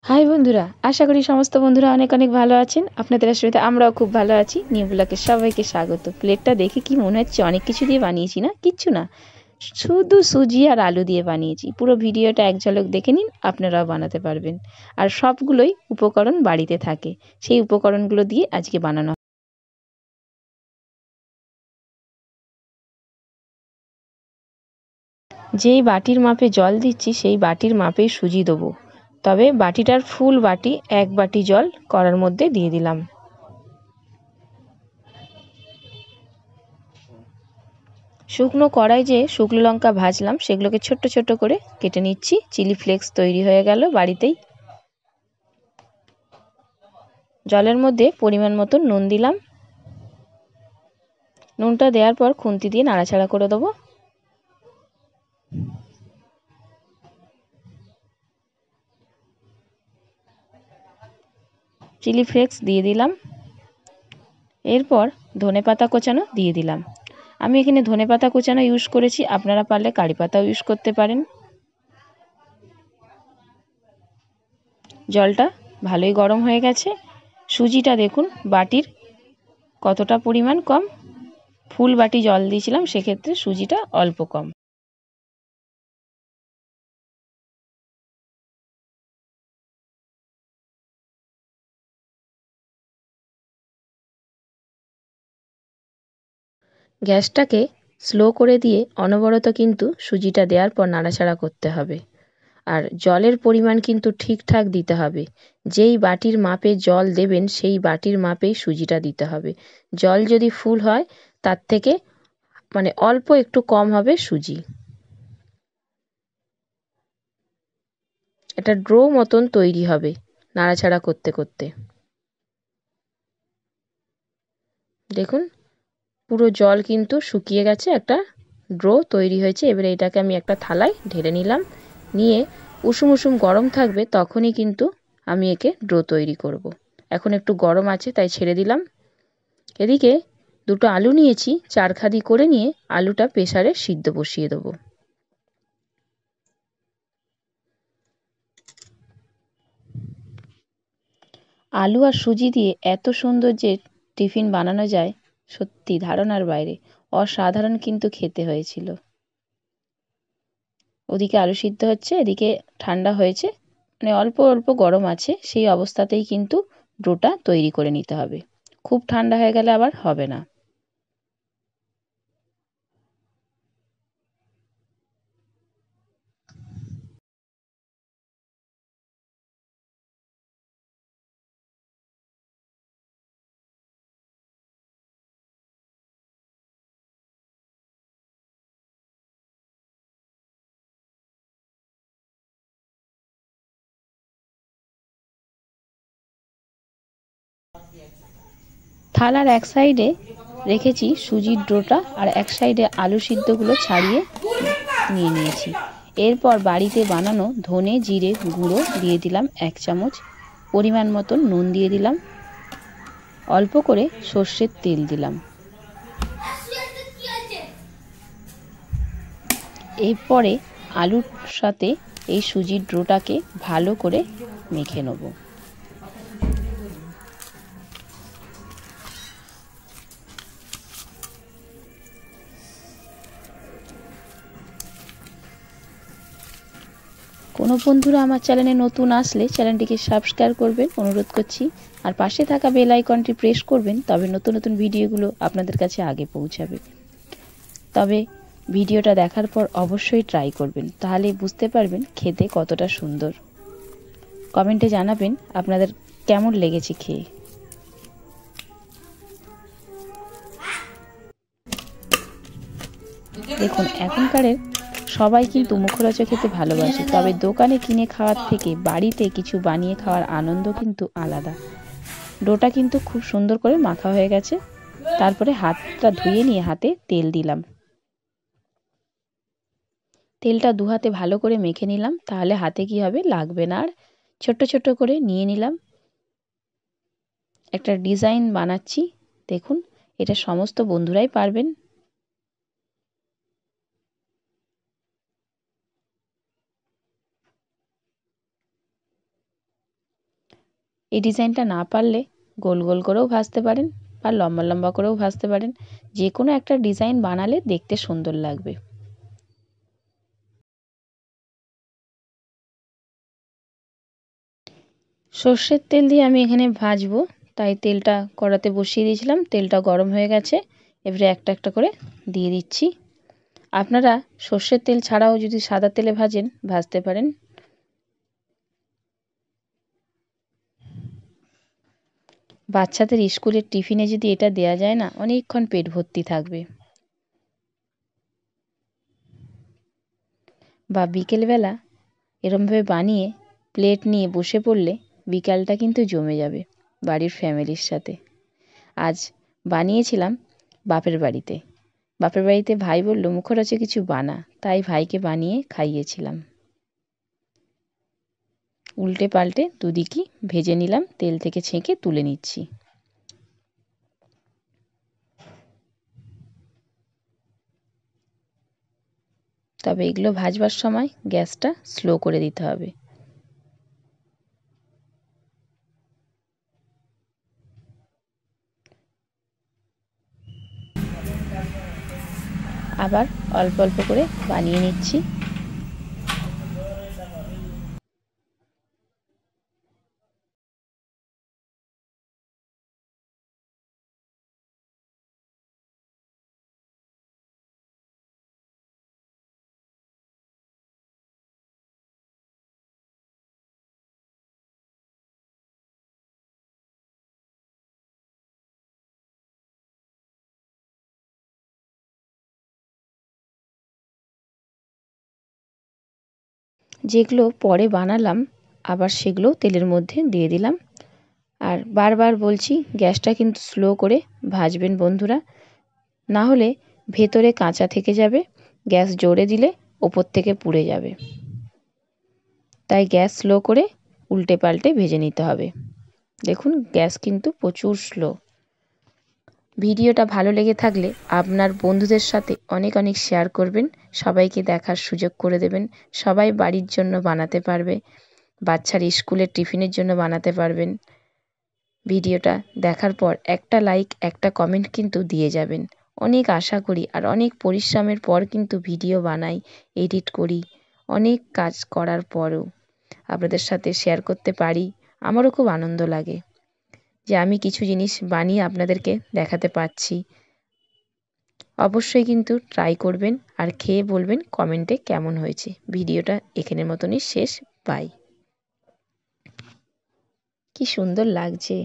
High বন্ধুরা, আশা করি সমস্ত বন্ধুরা অনেক অনেক ভালো আছেন। আপনাদের আশীর্বাদে আমরাও খুব ভালো আছি। নিউ ব্লগে সবাইকে স্বাগত। প্লেটটা দেখে কি মনে হচ্ছে অনেক কিছু দিয়ে বানিয়েছি না? কিচ্ছু না, শুধু সুজি আর আলু দিয়ে বানিয়েছি। পুরো ভিডিওটা এক ঝলক দেখে নিন, আপনারাও বানাতে পারবেন। আর সবগুলোই উপকরণ বাড়িতে থাকে, সেই উপকরণগুলো দিয়ে আজকে বানানো। যেই বাটির মাপে জল দিচ্ছি সেই বাটির মাপেই সুজি দেবো, তবে বাটিটার ফুল বাটি 1 বাটি জল কড়ার মধ্যে দিয়ে দিলাম। শুকনো কড়াই যে শুকনো লঙ্কা ভাজলাম সেগুলোকে ছোট্ট ছোট্ট করে কেটে নিচ্ছি। চিলি ফ্লেক্স তৈরি হয়ে গেল বাড়িতেই। জলের মধ্যে পরিমাণ মতো নুন দিলাম। নুনটা দেওয়ার পর খুন্তি দিয়ে নাড়াচাড়া করে দেবো। চিলি ফ্লেক্স দিয়ে দিলাম। এরপর ধনেপাতা কোচানো দিয়ে দিলাম। আমি এখানে ধনেপাতা কোচানো ইউজ করেছি, আপনারা পারলে কারি পাতাও ইউজ করতে পারেন। জলটা ভালোই গরম হয়ে গেছে। সুজিটা দেখুন বাটির কতটা পরিমাণ কম। ফুল বাটি জল দিয়েছিলাম, সেক্ষেত্রে সুজিটা অল্প কম। গ্যাসটাকে স্লো করে দিয়ে অনবরত কিন্তু সুজিটা দেওয়ার পর নাড়াচাড়া করতে হবে। আর জলের পরিমাণ কিন্তু ঠিকঠাক দিতে হবে। যেই বাটির মাপে জল দেবেন সেই বাটির মাপেই সুজিটা দিতে হবে। জল যদি ফুল হয় তার থেকে অল্প একটু কম হবে সুজি। এটা ড্রো মতন তৈরি হবে নাড়াচাড়া করতে করতে। দেখুন পুরো জল কিন্তু শুকিয়ে গেছে, একটা ড্রো তৈরি হয়েছে। এবারে এটাকে আমি একটা থালায় ঢেলে নিলাম। নিয়ে উষুম উষুম গরম থাকবে তখনই কিন্তু আমি একে ড্রো তৈরি করব। এখন একটু গরম আছে তাই ছেড়ে দিলাম। এদিকে দুটো আলু নিয়েছি, 4 খাদি করে নিয়ে আলুটা প্রেসারে সিদ্ধ বসিয়ে দেবো। আলু আর সুজি দিয়ে এত সুন্দর যে টিফিন বানানো যায় সত্যি ধারণার বাইরে। অসাধারণ কিন্তু খেতে হয়েছিল। ওদিকে আলু সিদ্ধ হচ্ছে, এদিকে ঠান্ডা হয়েছে, অল্প অল্প গরম আছে। সেই অবস্থাতেই কিন্তু ডোটা তৈরি করে নিতে হবে। খুব ঠান্ডা হয়ে গেলে আবার হবে না। থালার এক সাইডে রেখেছি সুজির ডোটা, আর এক সাইডে আলু সিদ্ধগুলো ছাড়িয়ে নিয়ে নিয়েছি। এরপর বাড়িতে বানানো ধনে জিরে গুঁড়ো দিয়ে দিলাম 1 চামচ। পরিমাণ মতন নুন দিয়ে দিলাম। অল্প করে সর্ষের তেল দিলাম। এরপরে আলুর সাথে এই সুজির ডোটাকে ভালো করে মেখে নেব। কোনো বন্ধুরা আমার চ্যানেলে নতুন আসলে চ্যানেলটিকে সাবস্ক্রাইব করবেন অনুরোধ করছি। আর পাশে থাকা বেল আইকনটি প্রেস করবেন, তবে নতুন নতুন ভিডিওগুলো আপনাদের কাছে আগে পৌঁছাবে। তবে ভিডিওটা দেখার পর অবশ্যই ট্রাই করবেন, তাহলে বুঝতে পারবেন খেতে কতটা সুন্দর। কমেন্টে জানাবেন আপনাদের কেমন লেগেছে খেয়ে। দেখুন এখনকারের সবাই কিন্তু মুখরোচক খেতে ভালোবাসে, তবে দোকানে কিনে খাওয়ার থেকে বাড়িতে কিছু বানিয়ে খাওয়ার আনন্দ কিন্তু আলাদা। ডোটা কিন্তু খুব সুন্দর করে মাখা হয়ে গেছে। তারপরে হাতটা ধুয়ে নিয়ে হাতে তেল দিলাম। তেলটা 2 হাতে ভালো করে মেখে নিলাম, তাহলে হাতে কি হবে, লাগবে না। আর ছোট্ট ছোট্ট করে নিয়ে নিলাম। একটা ডিজাইন বানাচ্ছি, দেখুন এটা সমস্ত বন্ধুরাই পারবেন। এই ডিজাইনটা না পারলে গোল গোল করেও ভাজতে পারেন বা লম্বা লম্বা করেও ভাজতে পারেন। যে কোনো একটা ডিজাইন বানালে দেখতে সুন্দর লাগবে। সর্ষের তেল দিয়ে আমি এখানে ভাজবো, তাই তেলটা কড়াতে বসিয়ে দিয়েছিলাম। তেলটা গরম হয়ে গেছে, এবারে একটা একটা করে দিয়ে দিচ্ছি। আপনারা সর্ষের তেল ছাড়াও যদি সাদা তেলে ভাজেন ভাজতে পারেন। বাচ্চাদের স্কুলের টিফিনে যদি এটা দেয়া যায় না, অনেকক্ষণ পেট ভর্তি থাকবে। বা বিকেলবেলা এরমভাবে বানিয়ে প্লেট নিয়ে বসে পড়লে বিকালটা কিন্তু জমে যাবে বাড়ির ফ্যামিলির সাথে। আজ বানিয়েছিলাম বাপের বাড়িতে। বাপের বাড়িতে ভাই বলল মুখরোচে কিছু বানা, তাই ভাইকে বানিয়ে খাইয়েছিলাম। উল্টে পাল্টে দুদিকই ভেজে নিলাম, তেল থেকে ছেঁকে তুলে নিচ্ছি। তবে এগুলো ভাজবার সময় গ্যাসটা স্লো করে দিতে হবে। আবার অল্প অল্প করে বানিয়ে নিচ্ছি। যেগুলো পরে বানালাম আবার সেগুলো তেলের মধ্যে দিয়ে দিলাম। আর বারবার বলছি গ্যাসটা কিন্তু স্লো করে ভাজবেন বন্ধুরা, না হলে ভেতরে কাঁচা থেকে যাবে। গ্যাস জোরে দিলে ওপর থেকে পুড়ে যাবে। তাই গ্যাস স্লো করে উল্টে পাল্টে ভেজে নিতে হবে। দেখুন গ্যাস কিন্তু প্রচুর স্লো। ভিডিওটা ভালো লেগে থাকলে আপনার বন্ধুদের সাথে অনেক অনেক শেয়ার করবেন, সবাইকে দেখার সুযোগ করে দেবেন। সবাই বাড়ির জন্য বানাতে পারবে, বাচ্চার স্কুলের টিফিনের জন্য বানাতে পারবেন। ভিডিওটা দেখার পর একটা লাইক একটা কমেন্ট কিন্তু দিয়ে যাবেন। অনেক আশা করি আর অনেক পরিশ্রমের পর কিন্তু ভিডিও বানাই, এডিট করি। অনেক কাজ করার পরও আপনাদের সাথে শেয়ার করতে পারি, আমারও খুব আনন্দ লাগে যে আমি কিছু জিনিস বানিয়ে আপনাদেরকে দেখাতে পারছি। অবশ্যই কিন্তু ট্রাই করবেন আর খেয়ে বলবেন কমেন্টে কেমন হয়েছে। ভিডিওটা এখানের মতনই শেষ। বাই। কি সুন্দর লাগছে।